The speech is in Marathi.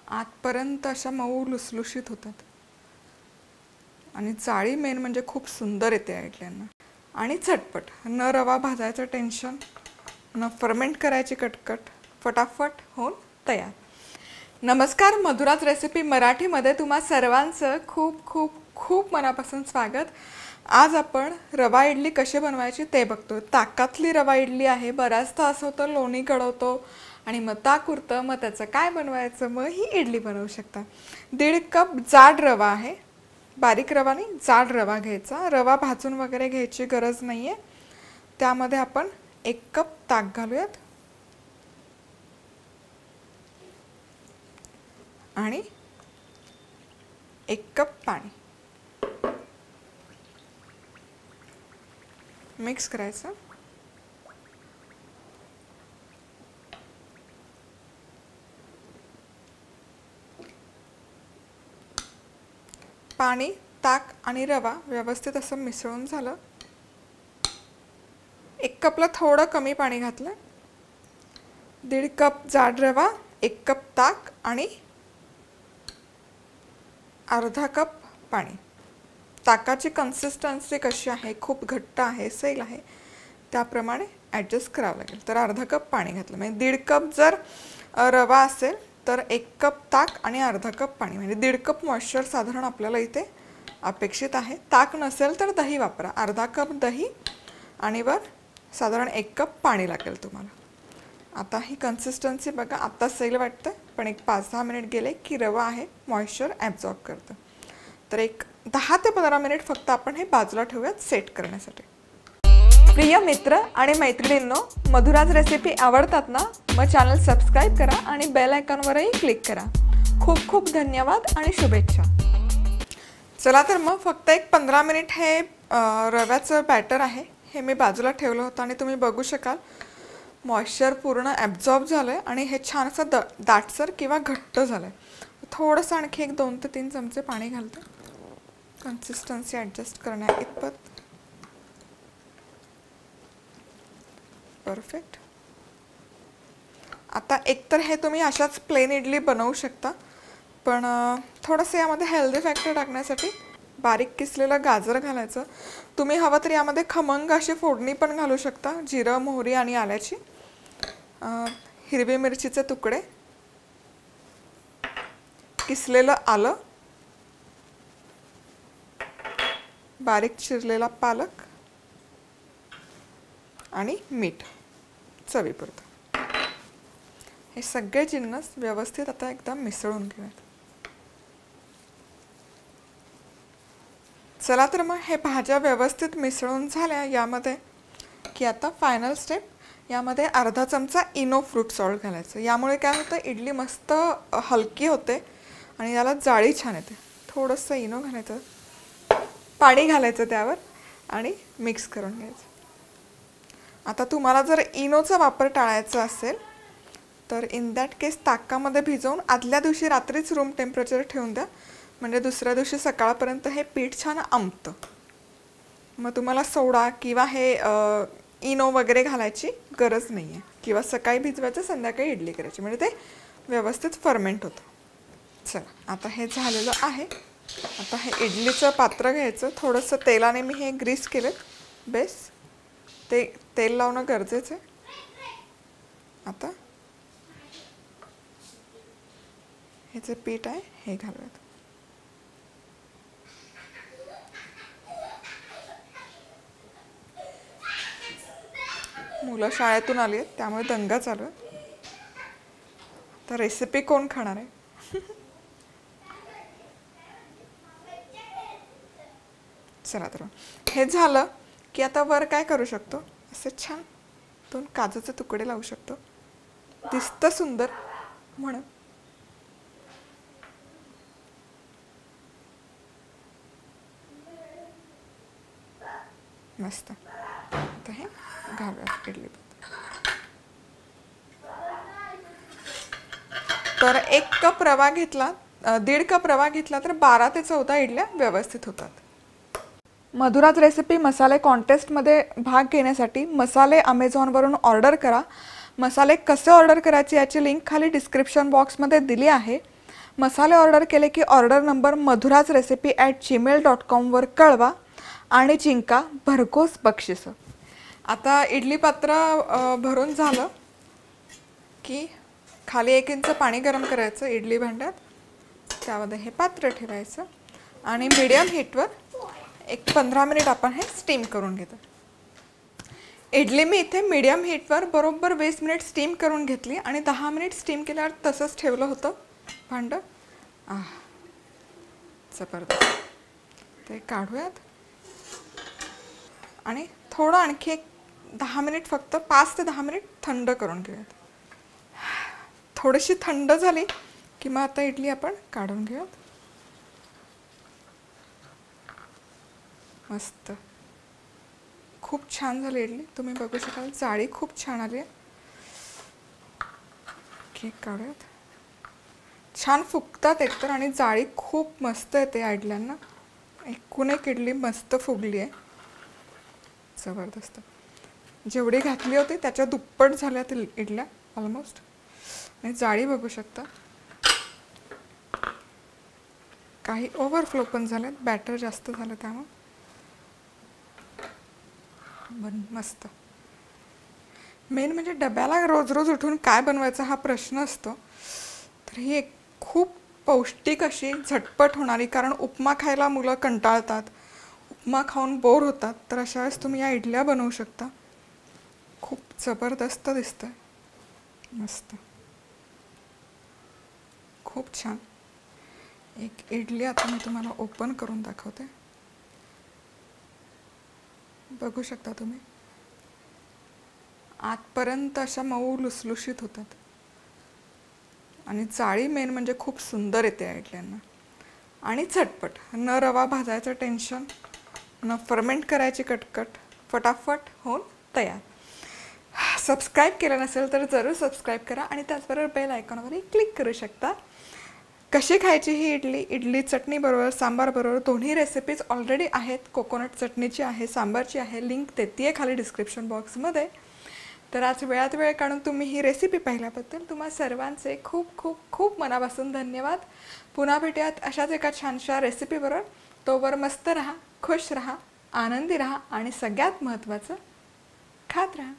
आतपर्यंत अशा मऊ लुसलुशीत होतात आणि जाळी मेन म्हणजे खूप सुंदर येते या इडल्यांना आणि झटपट. न रवा भाजायचं टेन्शन, न फर्मेंट करायची कटकट, फटाफट होऊन तयार. नमस्कार, मधुराज रेसिपी मराठीमध्ये तुम्हा सर्वांचं खूप खूप खूप मनापासून स्वागत. आज आपण रवा इडली कशी बनवायची ते बघतो. ताकातली रवा इडली आहे. बऱ्याचदा असं होतं लोणी कडवतो आणि मग ताक उरतं, मग त्याचं काय बनवायचं, मग ही इडली बनवू शकता. 1.5 कप जाड रवा आहे. बारीक रवा नाही, जाड रवा घ्यायचा. रवा भाजून वगैरे घ्यायची गरज नाही आहे. त्यामध्ये आपण 1 कप ताक घालूयात आणि 1 कप पाणी मिक्स करायचं. पाणी, ताक आणि रवा व्यवस्थित असं मिसळून झालं. 1 कपला थोडं कमी पाणी घातलं. 1.5 कप जाड रवा, 1 कप ताक आणि अर्धा कप पाणी. ताकाची कन्सिस्टन्सी कशी आहे, खूप घट्ट आहे, सैल आहे, त्याप्रमाणे ॲडजस्ट करावं लागेल. तर अर्धा कप पाणी घातलं. म्हणजे 1.5 कप जर रवा असेल तर 1 कप ताक आणि अर्धा कप पाणी, म्हणजे 1.5 कप मॉइश्चर साधारण आपल्याला इथे अपेक्षित आहे. ताक नसेल तर दही वापरा. अर्धा कप दही आणि वर साधारण 1 कप पाणी लागेल तुम्हाला. आता ही कन्सिस्टन्सी बघा, आता सैल वाटतं, पण एक 5-10 मिनिट गेले की रवा आहे मॉइश्चर ॲब्झॉर्ब करतं. तर एक 10 ते 15 मिनिट फक्त आपण हे बाजूला ठेवूयात सेट करण्यासाठी. प्रिय मित्र आणि मैत्रिणींनो, मधुराज रेसिपी आवडतात ना, मग चॅनल सबस्क्राईब करा आणि बेल आयकॉनवरही क्लिक करा. खूप खूप धन्यवाद आणि शुभेच्छा. चला तर मग फक्त एक 15 मिनिट हे रव्याचं बॅटर आहे हे मी बाजूला ठेवलं होतं आणि तुम्ही बघू शकाल मॉइश्चर पूर्ण ॲब्झॉर्ब झालं आहे आणि हे छान असं दाटसर किंवा घट्ट झालं आहे. थोडंसं आणखी एक 2 ते 3 चमचे पाणी घालते कन्सिस्टन्सी ॲडजस्ट करण्या इतपत. परफेक्ट. आता एकतर हे तुम्ही अशाच प्लेन इडली बनवू शकता, पण थोडंसं यामध्ये हेल्दी फॅक्टर टाकण्यासाठी बारीक किसलेलं गाजर घालायचं. तुम्ही हवं तर यामध्ये खमंग अशी फोडणी पण घालू शकता, जिरं, मोहरी आणि आल्याची. हिरवी मिरचीचे तुकडे, किसलेलं आलं, बारीक चिरलेला पालक आणि मीठ चवीपुरतं. हे सगळे जिन्नस व्यवस्थित आता एकदम मिसळून घेऊयात. चला तर मग हे भाज्या व्यवस्थित मिसळून झाल्या यामध्ये की आता फायनल स्टेप, यामध्ये अर्धा चमचा इनो फ्रूट सॉल्ट घालायचं. यामुळे काय होतं, इडली मस्त हलकी होते आणि याला जाळी छान येते. थोडंसं इनो घालायचं, पाणी घालायचं त्यावर आणि मिक्स करून घ्यायचं. आता तुम्हाला जर इनोचा वापर टाळायचा असेल तर इन दॅट केस ताकामध्ये भिजवून आदल्या दिवशी रात्रीच रूम टेम्परेचर ठेवून द्या, म्हणजे दुसऱ्या दिवशी सकाळपर्यंत हे पीठ छान आंबतं. मग तुम्हाला सोडा किंवा हे इनो वगैरे घालायची गरज नाही आहे, किंवा सकाळी भिजवायचं, संध्याकाळी इडली करायची, म्हणजे ते व्यवस्थित फर्मेंट होतं. चला आता हे झालेलं आहे. आता हे इडलीचं पात्र घ्यायचं. थोडंसं तेलाने मी हे ग्रीस केलं बेस, ते तेल लावणं गरजेचं आहे. आता हे जे पीठ आहे हे घालूयात. मुलं शाळेतून आली आहेत त्यामुळे दंगा चालू आहे. तर रेसिपी कोण खाणार आहे? चला तर हे झालं की आता वर काय करू शकतो, असे छान 2 काजूचे तुकडे लावू शकतो. दिसतं सुंदर म्हणून. मस्त. आता हे घालूयात इडली. तर 1 कप रवा घेतला, 1.5 कप रवा घेतला तर 12 ते 14 इडल्या व्यवस्थित होतात. मधुराज रेसिपी मसाले कॉन्टेस्टमध्ये भाग घेण्यासाठी मसाले अमेझॉनवरून ऑर्डर करा. मसाले कसे ऑर्डर करायचे याची लिंक खाली डिस्क्रिप्शन बॉक्समध्ये दिली आहे. मसाले ऑर्डर केले की ऑर्डर नंबर madhurasrecipe@gmail.com वर कळवा आणि जिंका भरघोस बक्षिसं. आता इडली पात्र भरून झालं की खाली 1 इंच पाणी गरम करायचं इडली भांड्यात, त्यामध्ये हे पात्र ठेवायचं आणि मीडियम हीटवर एक 15 मिनिट आपण हे स्टीम करून घेतो. इडली मी इथे मीडियम हीटवर बरोबर 20 मिनिट स्टीम करून घेतली आणि 10 मिनिट स्टीम केल्यावर तसंच ठेवलं होतं भांडं. जबरदस्त. ते काढूयात आणि थोडं आणखी एक 10 मिनिट, फक्त 5 ते 10 मिनिट थंड करून घेऊयात. थोडीशी थंड झाली की मग आता इडली आपण काढून घेऊयात. मस्त, खूप छान झाली इडली. तुम्ही बघू शकाल जाळी खूप छान आली आहे. केक काढूयात. छान फुगतात एकतर आणि जाळी खूप मस्त येते या इडल्यांना. एकूण एक इडली मस्त फुगली आहे. जबरदस्त. जेवढी घातली होती त्याच्या दुप्पट झाल्या त्या इडल्या ऑलमोस्ट. आणि जाळी बघू शकता, काही ओव्हरफ्लो पण झाल्यात, बॅटर जास्त झालं त्यामुळे. मस्त. मेन म्हणजे डब्याला रोज रोज उठून काय बनवायचं हा प्रश्न असतो, तर ही एक खूप पौष्टिक अशी झटपट होणारी, कारण उपमा खायला मुलं कंटाळतात, उपमा खाऊन बोर होतात, तर अशा वेळेस तुम्ही या इडल्या बनवू शकता. खूप जबरदस्त दिसतंय. मस्त, खूप छान. एक इडली आता मी तुम्हाला ओपन करून दाखवते. बघू शकता तुम्ही, आतपर्यंत अशा मऊ लुसलुशीत होतात आणि जाळी मेन म्हणजे खूप सुंदर येते या इडल्यांना. आणि झटपट, न रवा भाजायचं टेन्शन, न फर्मेंट करायची कटकट, फटाफट होऊन तयार. सबस्क्राईब केलं नसेल तर जरूर सबस्क्राईब करा आणि त्याचबरोबर बेल आयकॉनवरही क्लिक करू शकता. कशी खायची ही इडली, इडली चटणी बरोबर, सांबार बरोबर, दोन्ही रेसिपीज ऑलरेडी आहेत. कोकोनट चटणीची आहे, सांबारची आहे, लिंक देते आहे खाली डिस्क्रिप्शन बॉक्समध्ये. तर आज वेळात वेळ काढून तुम्ही ही रेसिपी पाहिल्याबद्दल तुम्हा सर्वांचे खूप खूप खूप मनापासून धन्यवाद. पुन्हा भेटूयात अशाच एका छानशा रेसिपीबरोबर. तोवर मस्त राहा, खुश राहा, आनंदी राहा आणि सगळ्यात महत्त्वाचं खात राहा.